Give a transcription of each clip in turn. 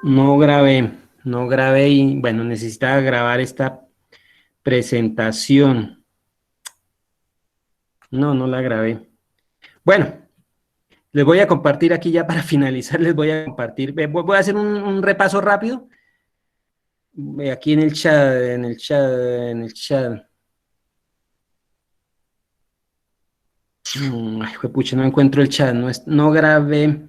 no grabé y bueno, necesitaba grabar esta presentación. No la grabé. Bueno, les voy a compartir aquí ya para finalizar, les voy a compartir, voy a hacer un repaso rápido. Aquí en el chat. Ay, pucha, no encuentro el chat, no grabé.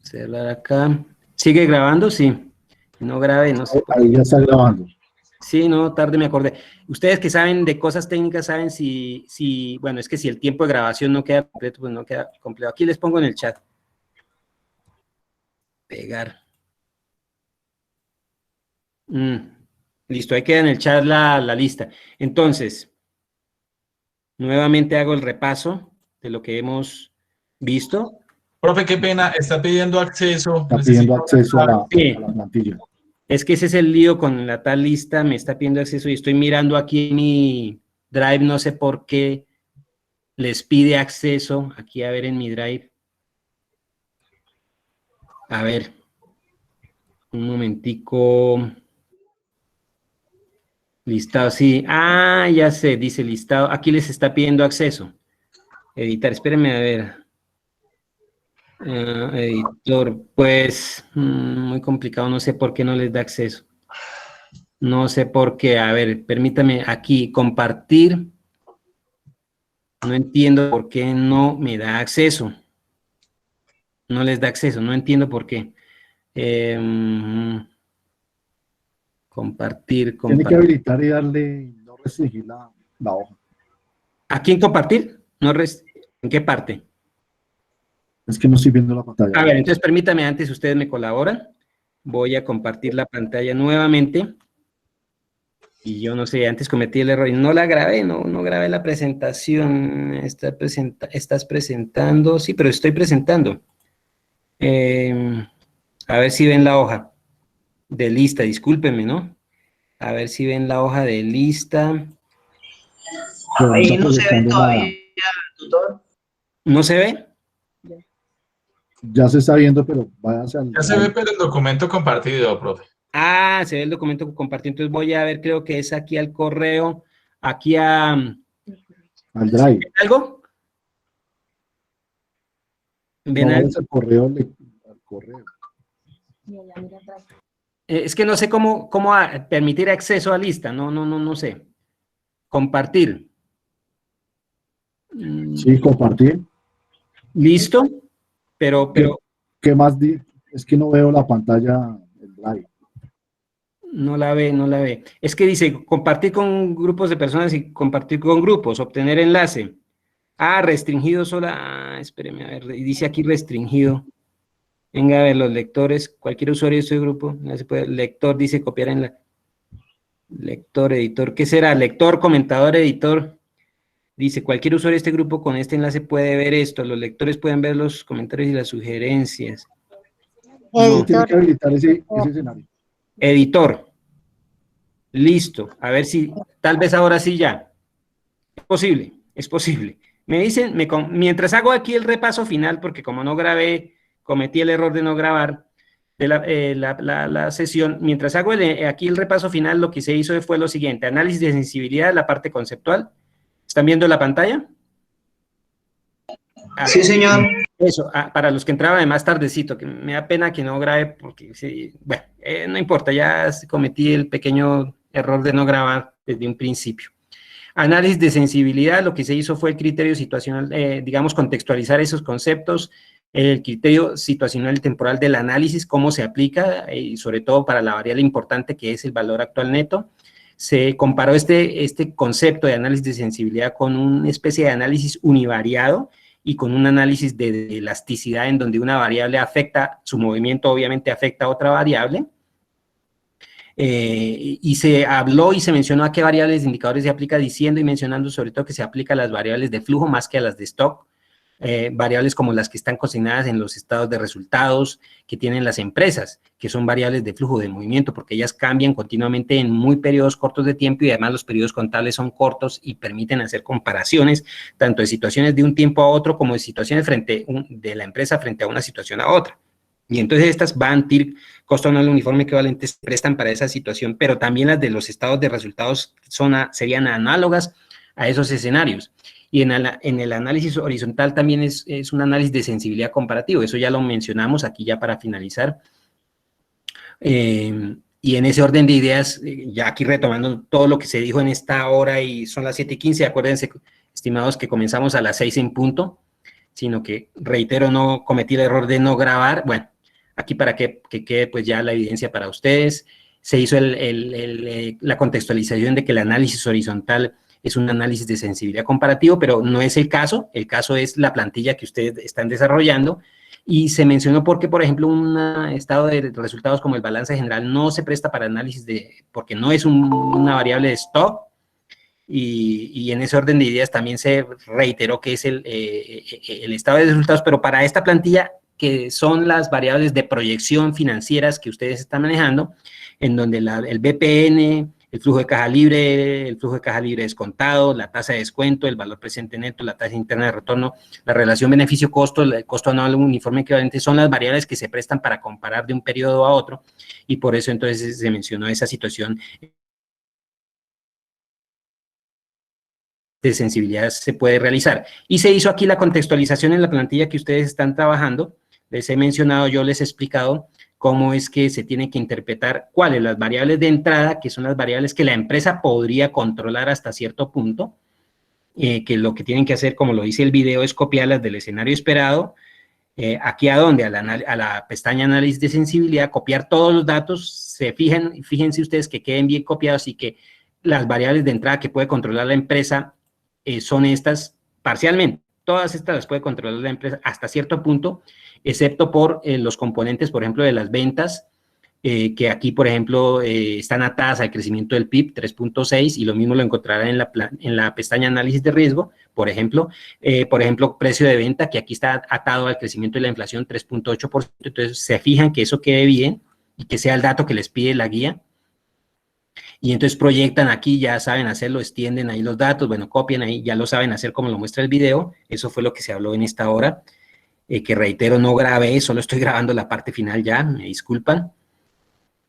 Cerrar acá. ¿Sigue grabando? Sí. No grabé, no sé. Ahí ya está grabando. Sí, no, tarde me acordé. Ustedes que saben de cosas técnicas, saben bueno, es que si el tiempo de grabación no queda completo, pues no queda completo. Aquí les pongo en el chat. Pegar. Listo, ahí queda en el chat la lista. Entonces, nuevamente hago el repaso de lo que hemos visto. Profe, qué pena, está pidiendo acceso. Está pidiendo acceso a la plantilla. Es que ese es el lío con la tal lista, me está pidiendo acceso y estoy mirando aquí en mi Drive, no sé por qué les pide acceso, aquí a ver en mi Drive. A ver, un momentico. Listado, sí. Ah, ya sé, dice listado. Aquí les está pidiendo acceso. Editar, espérenme a ver. Editor, pues, muy complicado, no sé por qué no les da acceso. No sé por qué. A ver, permítame aquí compartir. No entiendo por qué no me da acceso. No les da acceso, no entiendo por qué. Compartir. Tiene que habilitar y darle, no restringir la hoja. ¿A quién compartir? ¿En qué parte? Es que no estoy viendo la pantalla. A ver, entonces permítame, antes ustedes me colaboran. Voy a compartir la pantalla nuevamente. Y yo no sé, antes cometí el error y no la grabé, no grabé la presentación. Estás presentando, sí, pero estoy presentando. A ver si ven la hoja de lista, discúlpenme, ¿no? A ver si ven la hoja de lista. Ahí no se ve todavía, tutor. ¿No se ve? Ya se está viendo, pero váyanse al... Ya se ve, pero el documento compartido, profe. Ah, se ve el documento compartido, entonces voy a ver, creo que es aquí al correo, aquí a... al Drive. ¿Algo? ¿Ven No, algo? es el correo, al correo. Es que no sé cómo permitir acceso a lista, no sé. Compartir. Sí, compartir. ¿Listo? Pero ¿Qué más? Es que no veo la pantalla del Drive. no la ve. Es que dice compartir con grupos de personas y compartir con grupos, obtener enlace. Ah, restringido sola. Ah, espéreme, a ver, dice aquí restringido. Venga, a ver, los lectores, cualquier usuario de este grupo, no se puede, lector dice copiar en la... Lector, editor, ¿qué será? Lector, comentador, editor. Dice, cualquier usuario de este grupo con este enlace puede ver esto. Los lectores pueden ver los comentarios y las sugerencias. No, tiene que habilitar ese escenario. Editor. Listo. A ver si, tal vez ahora sí ya. Es posible, es posible. Me dicen, mientras hago aquí el repaso final, porque como no grabé, cometí el error de no grabar de la sesión, mientras hago aquí el repaso final, lo que se hizo fue lo siguiente, análisis de sensibilidad, la parte conceptual. ¿Están viendo la pantalla? Sí, señor. Eso, para los que entraban de más tardecito, que me da pena que no grabe, porque sí, bueno, no importa, ya cometí el pequeño error de no grabar desde un principio. Análisis de sensibilidad, lo que se hizo fue el criterio situacional, digamos, contextualizar esos conceptos, el criterio situacional y temporal del análisis, cómo se aplica, y sobre todo para la variable importante que es el valor actual neto. Se comparó este concepto de análisis de sensibilidad con una especie de análisis univariado y con un análisis de elasticidad en donde una variable afecta, su movimiento obviamente afecta a otra variable. Y se habló y se mencionó a qué variables de indicadores se aplica, diciendo y mencionando sobre todo que se aplica a las variables de flujo más que a las de stock. variables como las que están consignadas en los estados de resultados que tienen las empresas, que son variables de flujo de movimiento, porque ellas cambian continuamente en muy periodos cortos de tiempo y además los periodos contables son cortos y permiten hacer comparaciones tanto de situaciones de un tiempo a otro como de situaciones de la empresa frente a una situación a otra. Y entonces estas van, TIR, costo anual uniforme equivalente, se prestan para esa situación, pero también las de los estados de resultados serían análogas a esos escenarios. Y en el análisis horizontal también es un análisis de sensibilidad comparativo, eso ya lo mencionamos aquí ya para finalizar. Y en ese orden de ideas, ya aquí retomando todo lo que se dijo en esta hora y son las 7:15, acuérdense, estimados, que comenzamos a las 6 en punto, sino que, reitero, no cometí el error de no grabar. Bueno, aquí para que quede pues ya la evidencia para ustedes, se hizo la contextualización de que el análisis horizontal es un análisis de sensibilidad comparativo, pero no es el caso es la plantilla que ustedes están desarrollando, y se mencionó porque, por ejemplo, un estado de resultados como el balance general no se presta para análisis porque no es una variable de stock, y en ese orden de ideas también se reiteró que es el estado de resultados, pero para esta plantilla, que son las variables de proyección financieras que ustedes están manejando, en donde el BPN, el flujo de caja libre descontado, la tasa de descuento, el valor presente neto, la tasa interna de retorno, la relación beneficio-costo, el costo anual uniforme equivalente, son las variables que se prestan para comparar de un periodo a otro, y por eso entonces se mencionó esa situación de sensibilidad se puede realizar. Y se hizo aquí la contextualización en la plantilla que ustedes están trabajando. Les he mencionado, yo les he explicado cómo es que se tiene que interpretar cuáles las variables de entrada, que son las variables que la empresa podría controlar hasta cierto punto, que lo que tienen que hacer, como lo dice el video, es copiarlas del escenario esperado, aquí a donde, a la pestaña análisis de sensibilidad, copiar todos los datos, fíjense ustedes que queden bien copiados y que las variables de entrada que puede controlar la empresa son estas parcialmente. Todas estas las puede controlar la empresa hasta cierto punto, excepto por los componentes, por ejemplo, de las ventas, que aquí, por ejemplo, están atadas al crecimiento del PIB, 3.6, y lo mismo lo encontrarán en la pestaña análisis de riesgo, por ejemplo, precio de venta, que aquí está atado al crecimiento de la inflación, 3.8%, entonces se fijan que eso quede bien y que sea el dato que les pide la guía, y entonces proyectan aquí, ya saben hacerlo, extienden ahí los datos, bueno, copian ahí, ya lo saben hacer como lo muestra el video. Eso fue lo que se habló en esta hora, que reitero, no grabé, solo estoy grabando la parte final ya, me disculpan.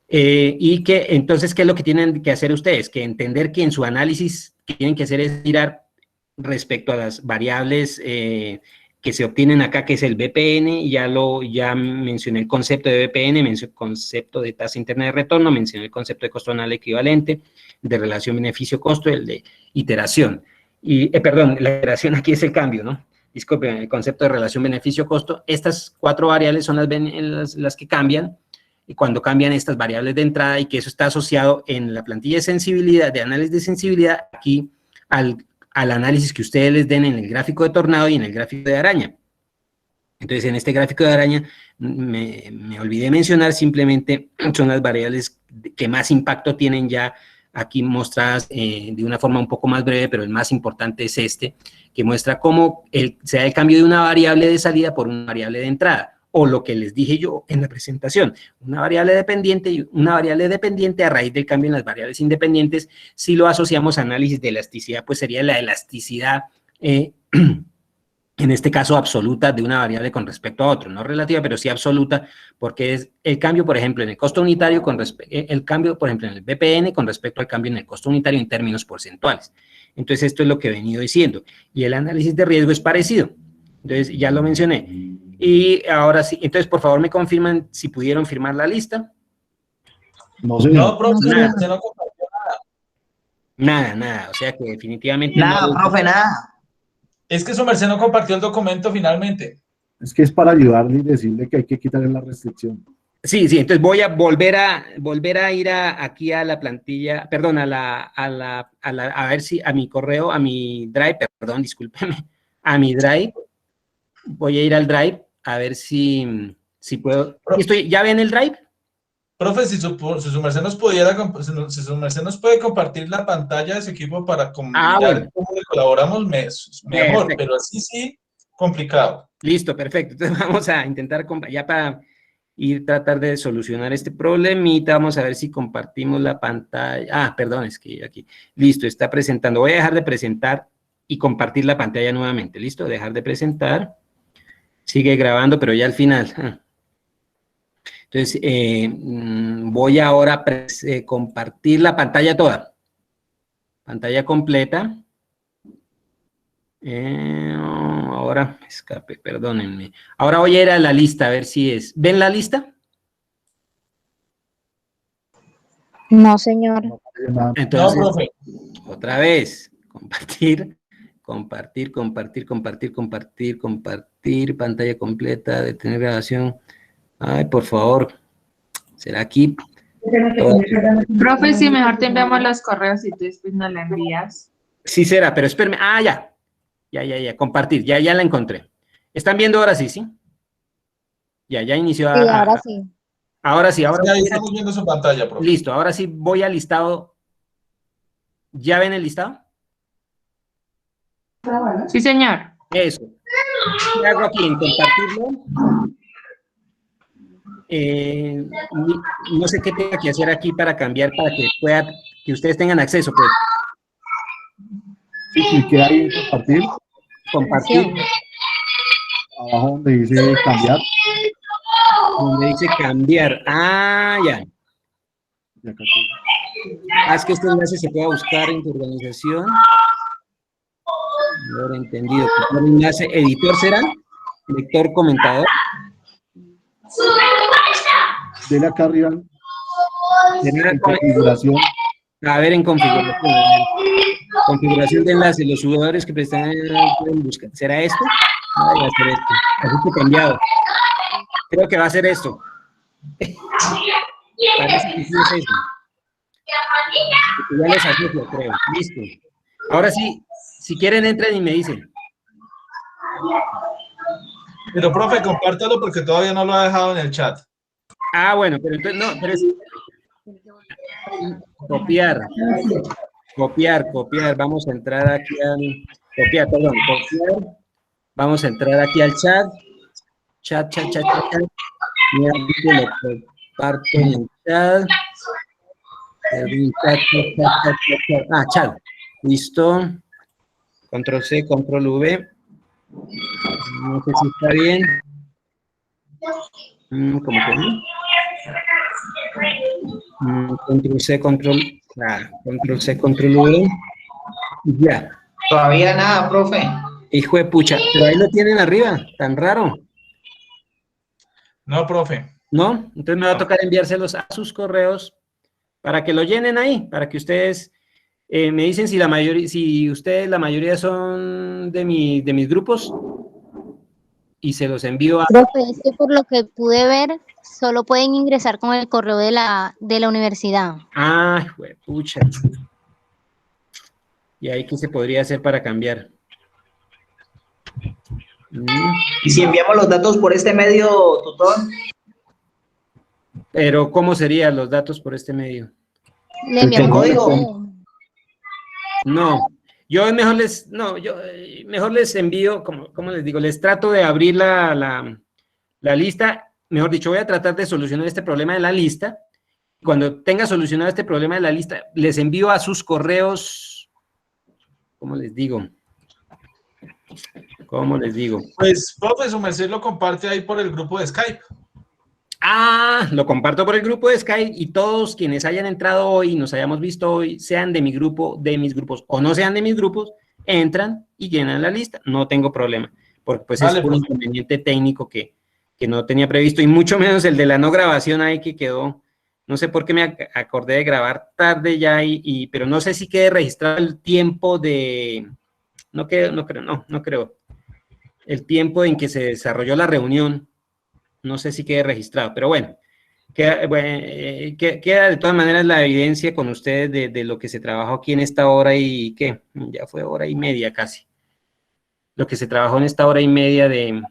Y que entonces, ¿qué es lo que tienen que hacer ustedes? Que entender que en su análisis que tienen que hacer es mirar respecto a las variables que se obtienen acá, que es el BPN, ya mencioné el concepto de BPN, mencioné el concepto de tasa interna de retorno, mencioné el concepto de costo anual equivalente, de relación beneficio-costo, el de iteración. Y, perdón, la iteración aquí es el cambio, ¿no? Disculpen, el concepto de relación beneficio-costo. Estas 4 variables son las que cambian, y cuando cambian estas variables de entrada, y que eso está asociado en la plantilla de sensibilidad, de análisis de sensibilidad, aquí al análisis que ustedes les den en el gráfico de tornado y en el gráfico de araña. Entonces, en este gráfico de araña, me olvidé mencionar, simplemente son las variables que más impacto tienen ya aquí mostradas de una forma un poco más breve, pero el más importante es este, que muestra cómo se da el cambio de una variable de salida por una variable de entrada, o lo que les dije yo en la presentación, una variable dependiente y una variable dependiente a raíz del cambio en las variables independientes. Si lo asociamos a análisis de elasticidad, pues sería la elasticidad, en este caso absoluta, de una variable con respecto a otro, no relativa, pero sí absoluta, porque es el cambio, por ejemplo, en el costo unitario, el cambio, por ejemplo, en el BPN con respecto al cambio en el costo unitario en términos porcentuales. Entonces, esto es lo que he venido diciendo. Y el análisis de riesgo es parecido. Entonces, ya lo mencioné. Y ahora sí, entonces, por favor, me confirman si pudieron firmar la lista. No sé. No, profe, Nada. usted no compartió. Nada, o sea que definitivamente Nada, no. profe, nada. Es que su merced no compartió el documento finalmente. Es que es para ayudarle y decirle que hay que quitarle la restricción. Sí, entonces voy a volver a ir aquí a la plantilla, perdón, a ver si a mi correo, a mi Drive, perdón, discúlpeme, a mi Drive, voy a ir al Drive a ver si puedo. ¿Ya ven el Drive? Profe, si su merced nos pudiera, si su merced nos puede compartir la pantalla de su equipo para mirar Bueno. cómo le colaboramos, mejor, Perfecto. pero así sí, complicado. Listo, perfecto. Entonces vamos a intentar, ya para ir tratar de solucionar este problemita, vamos a ver si compartimos la pantalla. Ah, perdón, es que aquí. Listo, está presentando. Voy a dejar de presentar y compartir la pantalla nuevamente. Listo, dejar de presentar. Sigue grabando, pero ya al final. Entonces, voy ahora a compartir la pantalla toda. Pantalla completa. Ahora, escape, perdónenme. Ahora voy a ir a la lista, a ver si es. ¿Ven la lista? No, señor. Entonces, No, profe. otra vez, compartir, compartir, compartir, compartir, compartir, compartir, pantalla completa, detener grabación. Ay, por favor, ¿será aquí? Profe, si mejor te enviamos los correos y tú después nos la envías. Sí será, pero espérame. Ah, ya, compartir, ya la encontré. ¿Están viendo ahora sí, sí? Ya inició. Sí, ahora sí. Ahora sí, ahora Ahí sí. estamos viendo su pantalla, profe. Listo, ahora sí voy al listado. ¿Ya ven el listado? Sí, señor. Eso. ¿Qué hago aquí? En compartirlo. No sé qué tengo que hacer aquí para cambiar, para que ustedes tengan acceso, pues. ¿Y qué hay en compartir? Compartir, Abajo donde dice cambiar. donde dice cambiar. Ah, ya. Y acá sí. Es que este enlace se puede buscar en tu organización. Ahora entendido. ¿El enlace editor será? Lector comentador. Dele acá arriba ¿Será? en configuración. A ver, en configuración. Configuración de enlace. Los jugadores que prestan pueden buscar. ¿Será esto? Ah, va a ser esto. Así que cambiado. Creo que va a ser esto. Parece que sí es esto. Porque ya les asocio, creo. Listo. Ahora sí, si quieren, entren y me dicen. Pero, profe, compártalo porque todavía no lo ha dejado en el chat. Ah, bueno, pero entonces no, pero es copiar. Copiar. Vamos a entrar aquí al copiar. Vamos a entrar aquí al chat. Chat. Mira, aquí lo comparto en el chat. Chat. Ah, chat. Listo. Control C, Control V. No sé si está bien. Como que no. Control C, Control C, Control V. Ya. Todavía nada, profe. Hijo de pucha, pero ahí lo tienen arriba, tan raro. No, profe. ¿No? Entonces me va a tocar enviárselos a sus correos para que lo llenen ahí, para que ustedes me dicen si ustedes la mayoría son de mis grupos y se los envío a... Profe, es que por lo que pude ver, solo pueden ingresar con el correo de la universidad. Ah, hijo de pucha. ¿Y ahí qué se podría hacer para cambiar? ¿Y si enviamos los datos por este medio, tutor? Pero, ¿cómo serían los datos por este medio? Le enviamos código? No, yo mejor les envío, como les digo, les trato de abrir la lista, mejor dicho, voy a tratar de solucionar este problema de la lista. Cuando tenga solucionado este problema de la lista, les envío a sus correos, ¿cómo les digo? Pues, profe, su merced lo comparte ahí por el grupo de Skype. Ah, lo comparto por el grupo de Skype y todos quienes hayan entrado hoy, nos hayamos visto hoy, sean de mi grupo, de mis grupos o no sean de mis grupos, entran y llenan la lista. No tengo problema, porque pues Vale, es un profe. inconveniente técnico que no tenía previsto y mucho menos el de la no grabación ahí que quedó. No sé por qué me acordé de grabar tarde ya, pero no sé si quede registrado el tiempo de... No creo. El tiempo en que se desarrolló la reunión. No sé si quede registrado, pero bueno, queda de todas maneras la evidencia con ustedes de lo que se trabajó aquí en esta hora y ¿qué? Ya fue hora y media casi. Lo que se trabajó en esta hora y media de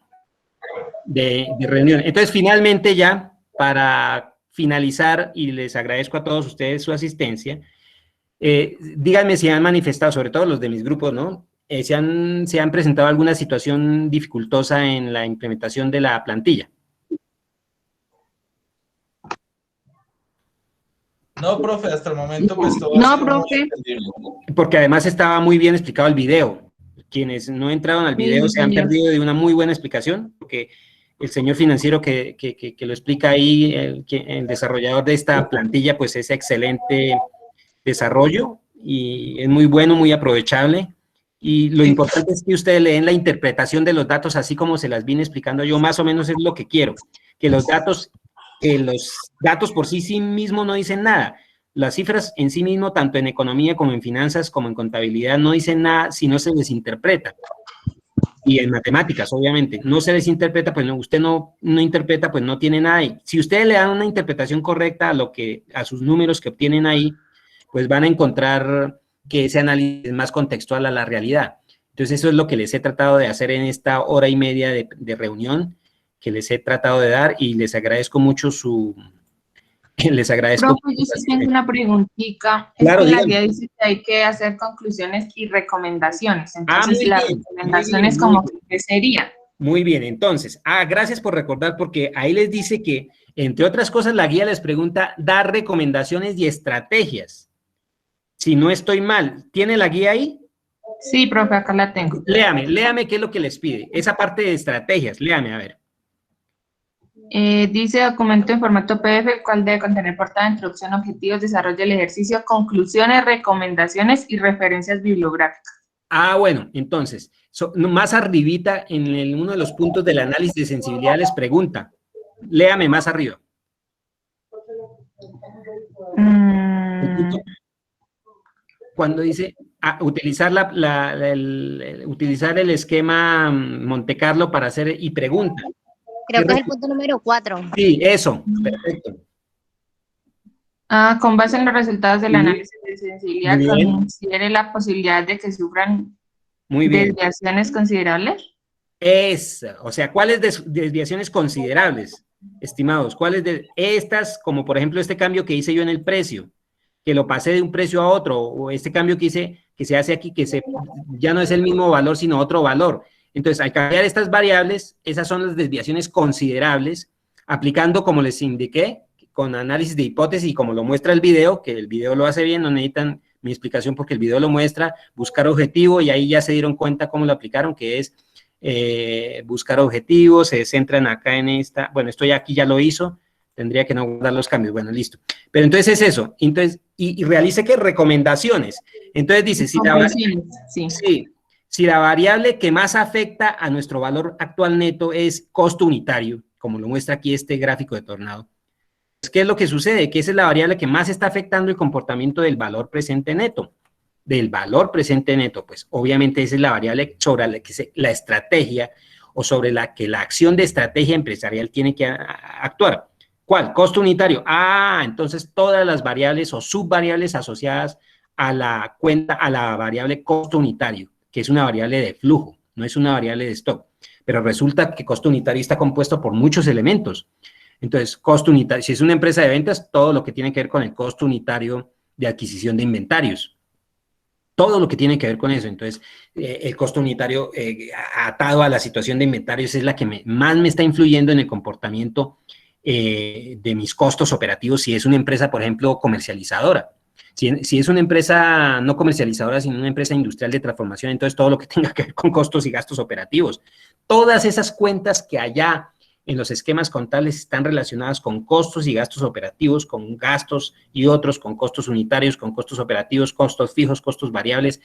reunión. Entonces, finalmente ya, para finalizar, y les agradezco a todos ustedes su asistencia, díganme si han manifestado, sobre todo los de mis grupos, ¿no? se han presentado alguna situación dificultosa en la implementación de la plantilla. No, profe, hasta el momento pues todo No, ha sido muy profe. entendible. Porque además estaba muy bien explicado el video. Quienes no entraron al video Sí, se han señor. perdido de una muy buena explicación, porque el señor financiero que lo explica ahí, el desarrollador de esta plantilla, pues es excelente desarrollo y es muy bueno, muy aprovechable. Y lo importante es que ustedes leen la interpretación de los datos así como se las vine explicando yo, más o menos es lo que quiero, que los datos por sí mismos no dicen nada. Las cifras en sí mismo, tanto en economía como en finanzas, como en contabilidad, no dicen nada si no se les interpreta. Y en matemáticas, obviamente, no se les interpreta, pues no, usted no interpreta, pues no tiene nada ahí. Si ustedes le dan una interpretación correcta a sus números que obtienen ahí, pues van a encontrar que ese análisis es más contextual a la realidad. Entonces, eso es lo que les he tratado de hacer en esta hora y media de reunión que les he tratado de dar, y les agradezco mucho les agradezco. Profe, yo sí tengo una preguntita. Claro, Es que en la dígame. guía dice que hay que hacer conclusiones y recomendaciones. Muy Entonces, las bien, recomendaciones muy bien. como que serían. Muy bien, entonces, gracias por recordar, porque ahí les dice que, entre otras cosas, la guía les pregunta dar recomendaciones y estrategias. Si no estoy mal, ¿tiene la guía ahí? Sí, profe, acá la tengo. Léame qué es lo que les pide. Esa parte de estrategias, léame, a ver. Dice documento en formato PDF, el cual debe contener portada, introducción, objetivos, desarrollo del ejercicio, conclusiones, recomendaciones y referencias bibliográficas. Bueno, entonces, más arribita, en uno de los puntos del análisis de sensibilidad les pregunta. Léame más arriba. Cuando dice utilizar utilizar el esquema Monte Carlo para hacer y pregunta. Creo que es el punto número 4. Sí, eso, perfecto. Con base en los resultados del análisis de sensibilidad, Muy bien. considere la posibilidad de que sufran Muy bien. desviaciones considerables. O sea, ¿cuáles desviaciones considerables, estimados? ¿Cuáles de estas, como por ejemplo este cambio que hice yo en el precio, que lo pasé de un precio a otro, o este cambio que hice, que se hace aquí, ya no es el mismo valor, sino otro valor? Entonces, al cambiar estas variables, esas son las desviaciones considerables, aplicando, como les indiqué, con análisis de hipótesis, y como lo muestra el video, que el video lo hace bien, no necesitan mi explicación porque el video lo muestra, buscar objetivo, y ahí ya se dieron cuenta cómo lo aplicaron, que es buscar objetivos, se centran acá en esta, bueno, esto ya aquí ya lo hizo, tendría que no guardar los cambios, bueno, listo. Pero entonces es eso, entonces, y realice que recomendaciones. Entonces dice, si la variable que más afecta a nuestro valor actual neto es costo unitario, como lo muestra aquí este gráfico de Tornado, ¿qué es lo que sucede? Que esa es la variable que más está afectando el comportamiento del valor presente neto. Del valor presente neto, pues obviamente esa es la variable sobre la que la estrategia, o sobre la que la acción de estrategia empresarial tiene que actuar. ¿Cuál? Costo unitario. Entonces todas las variables o subvariables asociadas a la cuenta, a la variable costo unitario, que es una variable de flujo, no es una variable de stock. Pero resulta que costo unitario está compuesto por muchos elementos. Entonces, costo unitario, si es una empresa de ventas, todo lo que tiene que ver con el costo unitario de adquisición de inventarios. Todo lo que tiene que ver con eso. Entonces, el costo unitario atado a la situación de inventarios es la que más me está influyendo en el comportamiento de mis costos operativos, si es una empresa, por ejemplo, comercializadora. Si es una empresa no comercializadora, sino una empresa industrial de transformación, entonces todo lo que tenga que ver con costos y gastos operativos. Todas esas cuentas que allá en los esquemas contables están relacionadas con costos y gastos operativos, con gastos y otros, con costos unitarios, con costos operativos, costos fijos, costos variables,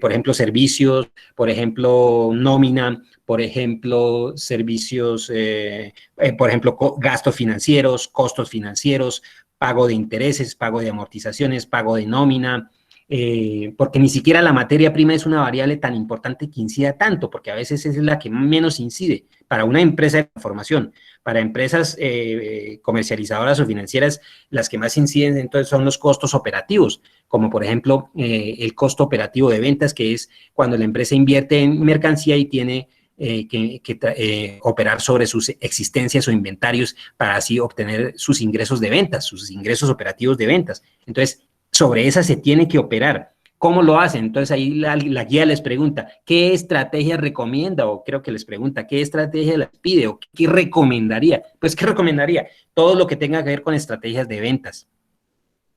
por ejemplo, servicios, por ejemplo, nómina, por ejemplo, servicios, por ejemplo, gastos financieros, costos financieros, pago de intereses, pago de amortizaciones, pago de nómina, porque ni siquiera la materia prima es una variable tan importante que incida tanto, porque a veces es la que menos incide para una empresa de transformación. Para empresas comercializadoras o financieras, las que más inciden entonces son los costos operativos, como por ejemplo el costo operativo de ventas, que es cuando la empresa invierte en mercancía y tiene que operar sobre sus existencias o inventarios para así obtener sus ingresos de ventas, sus ingresos operativos de ventas. Entonces, sobre esa se tiene que operar. ¿Cómo lo hacen? Entonces ahí la guía les pregunta, ¿qué estrategia recomienda? O creo que les pregunta, ¿qué estrategia les pide? ¿O qué recomendaría? Pues, ¿qué recomendaría? Todo lo que tenga que ver con estrategias de ventas,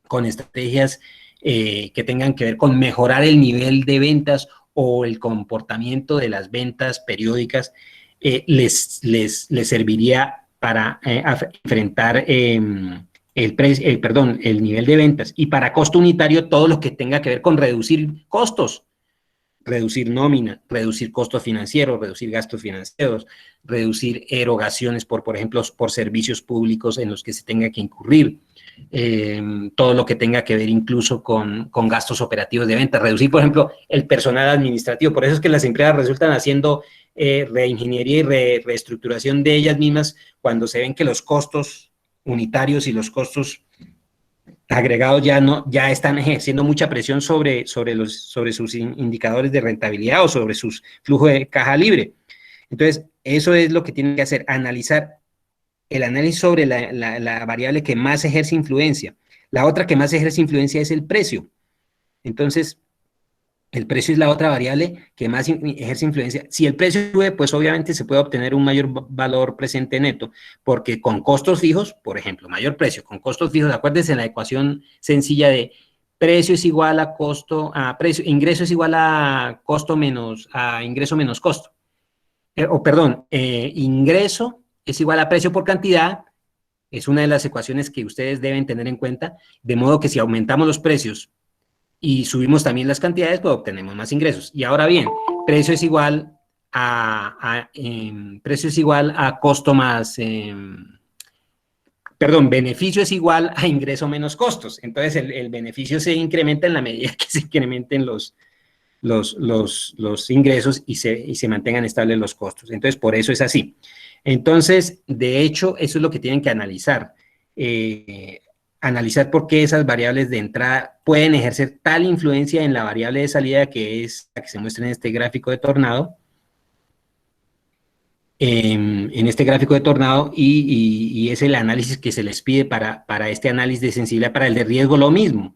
con estrategias que tengan que ver con mejorar el nivel de ventas o el comportamiento de las ventas periódicas, les serviría para enfrentar el nivel de ventas, y para costo unitario todo lo que tenga que ver con reducir costos, reducir nómina, reducir costos financieros, reducir gastos financieros, reducir erogaciones por ejemplo, por servicios públicos en los que se tenga que incurrir, todo lo que tenga que ver incluso con gastos operativos de venta, reducir, por ejemplo, el personal administrativo. Por eso es que las empresas resultan haciendo reingeniería y reestructuración de ellas mismas cuando se ven que los costos unitarios y los costos agregados ya están ejerciendo mucha presión sobre sus indicadores de rentabilidad o sobre sus flujos de caja libre. Entonces, eso es lo que tienen que hacer, analizar el análisis sobre la variable que más ejerce influencia. La otra que más ejerce influencia es el precio. Entonces, el precio es la otra variable que más ejerce influencia. Si el precio sube, pues obviamente se puede obtener un mayor valor presente neto, porque con costos fijos, por ejemplo, mayor precio con costos fijos, acuérdense en la ecuación sencilla de precio es igual a costo, ingreso es igual a costo menos, a ingreso menos costo. Ingreso es igual a precio por cantidad, es una de las ecuaciones que ustedes deben tener en cuenta, de modo que si aumentamos los precios y subimos también las cantidades, pues obtenemos más ingresos. Y ahora bien, precio es igual a costo más, beneficio es igual a ingreso menos costos. Entonces el beneficio se incrementa en la medida que se incrementen los ingresos y se mantengan estables los costos. Entonces, por eso es así. Entonces, de hecho, eso es lo que tienen que analizar. Analizar por qué esas variables de entrada pueden ejercer tal influencia en la variable de salida, que es la que se muestra en este gráfico de Tornado. En este gráfico de Tornado, y es el análisis que se les pide para este análisis de sensibilidad. Para el de riesgo lo mismo.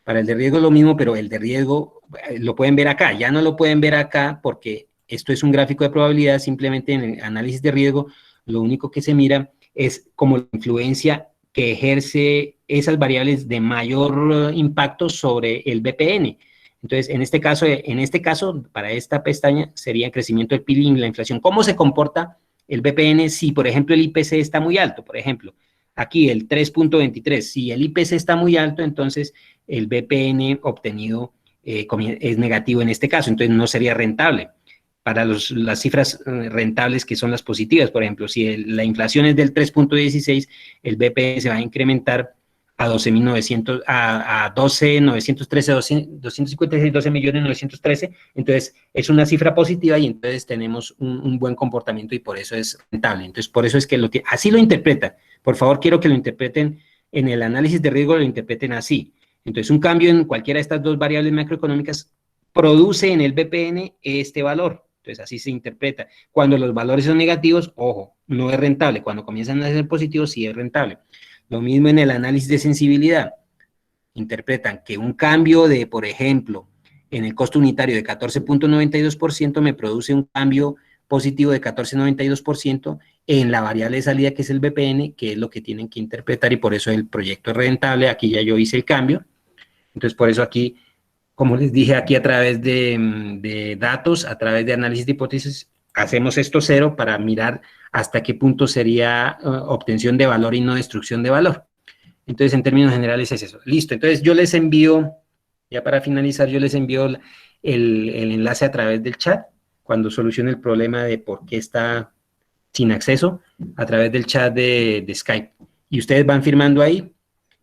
Para el de riesgo lo mismo, pero el de riesgo lo pueden ver acá. Ya no lo pueden ver acá porque esto es un gráfico de probabilidad. Simplemente en el análisis de riesgo lo único que se mira es como la influencia que ejerce esas variables de mayor impacto sobre el BPN. Entonces, en este caso, para esta pestaña, sería el crecimiento del PIB y la inflación. ¿Cómo se comporta el BPN si, por ejemplo, el IPC está muy alto? Por ejemplo, aquí el 3.23, si el IPC está muy alto, entonces el BPN obtenido es negativo en este caso, entonces no sería rentable. Para las cifras rentables, que son las positivas, por ejemplo, si la inflación es del 3.16, el BPN se va a incrementar a 12.900, a 12.913, 256, 12.913, entonces es una cifra positiva y entonces tenemos un buen comportamiento y por eso es rentable. Entonces, por eso es que así lo interpretan. Por favor, quiero que lo interpreten en el análisis de riesgo, lo interpreten así. Entonces, un cambio en cualquiera de estas dos variables macroeconómicas produce en el BPN este valor. Entonces, así se interpreta. Cuando los valores son negativos, ojo, no es rentable. Cuando comienzan a ser positivos, sí es rentable. Lo mismo en el análisis de sensibilidad. Interpretan que un cambio de, por ejemplo, en el costo unitario de 14.92% me produce un cambio positivo de 14.92% en la variable de salida, que es el BPN, que es lo que tienen que interpretar, y por eso el proyecto es rentable. Aquí ya yo hice el cambio. Entonces, por eso aquí, como les dije, aquí a través de datos, a través de análisis de hipótesis, hacemos esto cero para mirar hasta qué punto sería obtención de valor y no destrucción de valor. Entonces, en términos generales es eso. Listo, entonces yo les envío, ya para finalizar, yo les envío el enlace a través del chat, cuando solucione el problema de por qué está sin acceso, a través del chat de Skype. Y ustedes van firmando ahí,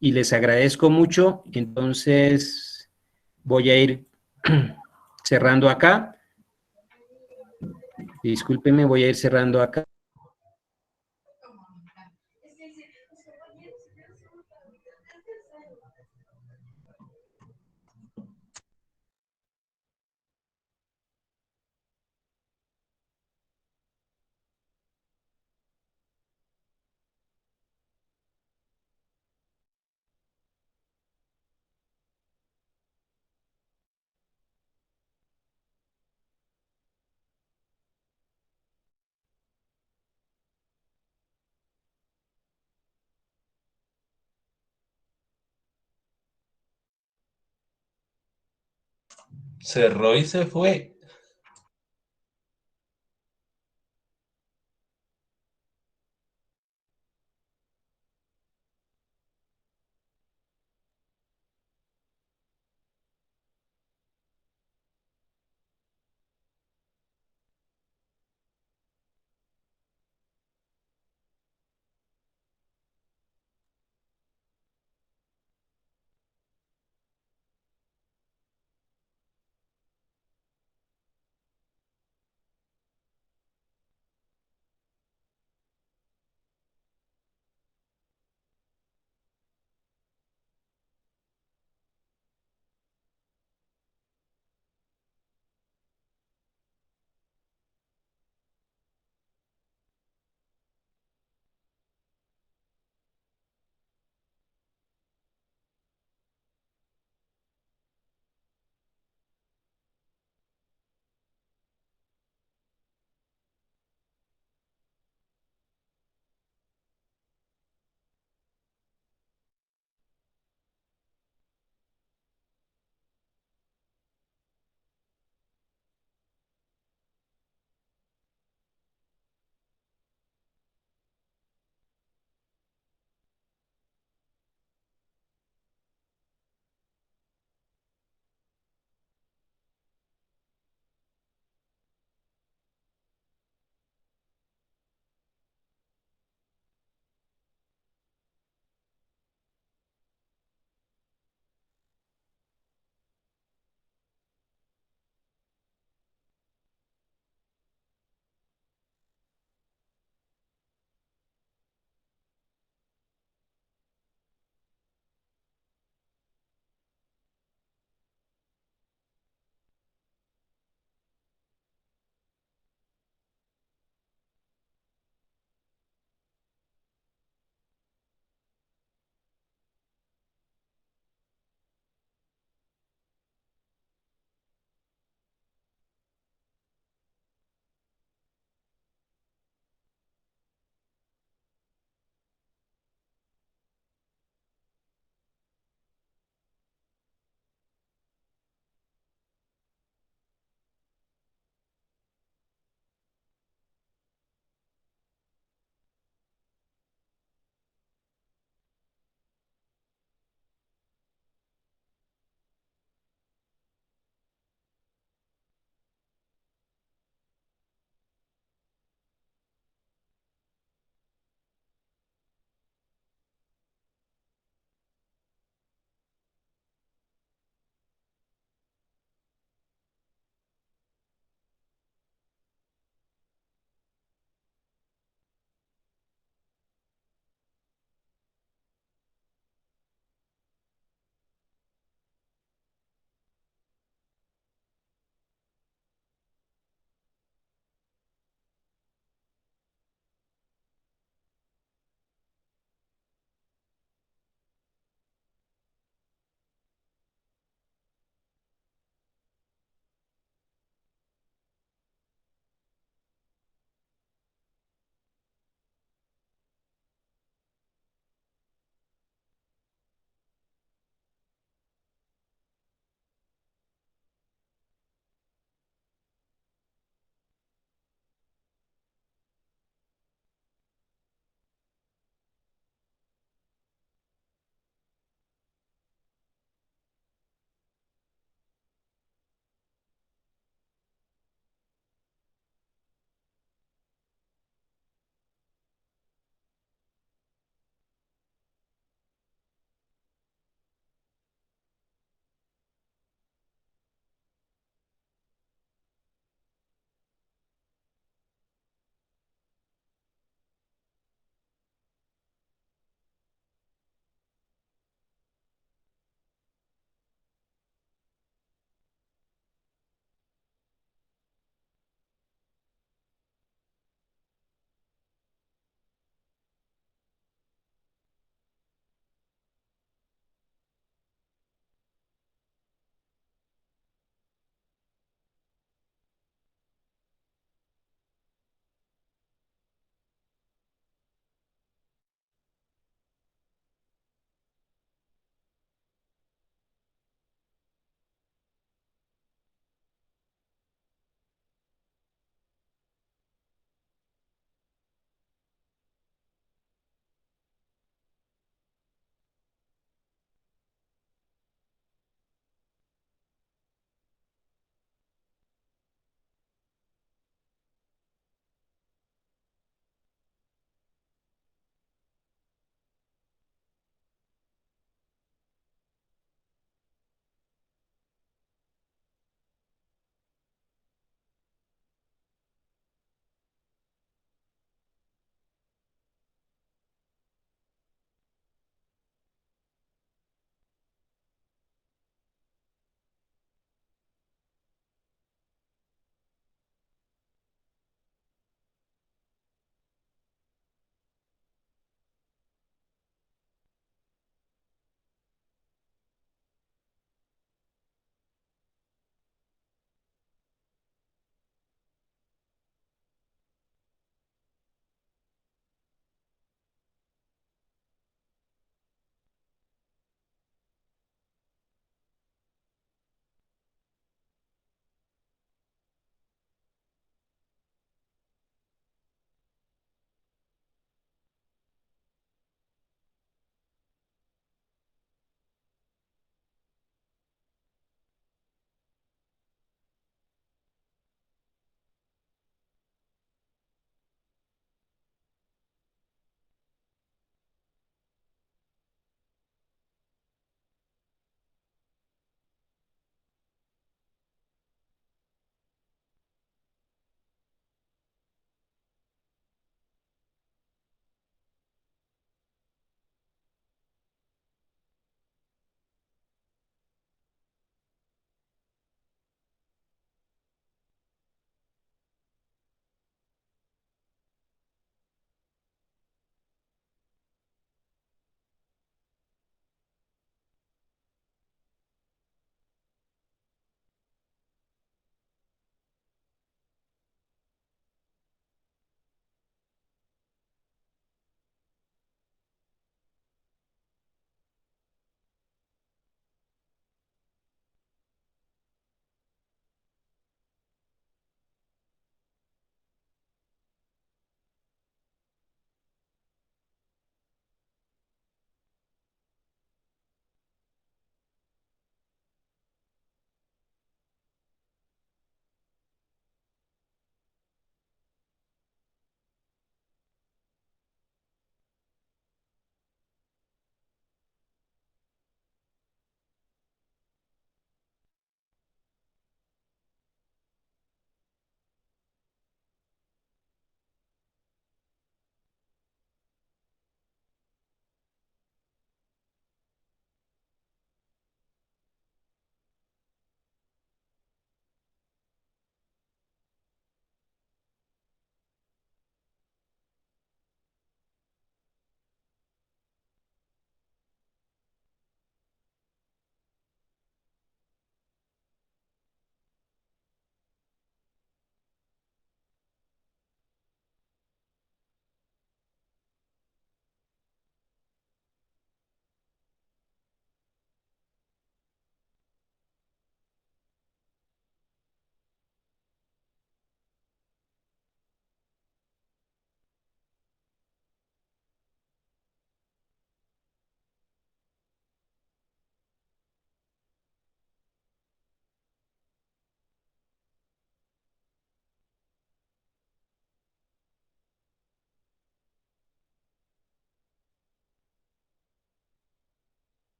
y les agradezco mucho. Entonces, voy a ir cerrando acá. Discúlpenme, voy a ir cerrando acá. Cerró y se fue.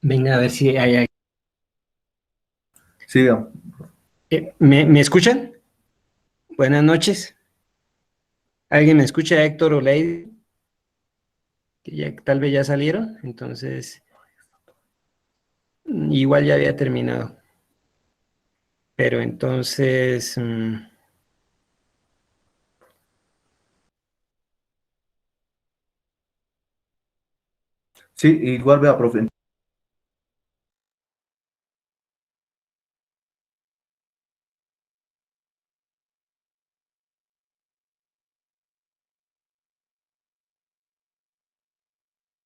Venga, a ver si hay... Sí, vea. ¿Me escuchan? Buenas noches. ¿Alguien me escucha, Héctor o Lady? Que ya, tal vez ya salieron, entonces igual ya había terminado. Pero entonces... Sí, igual vea, profe.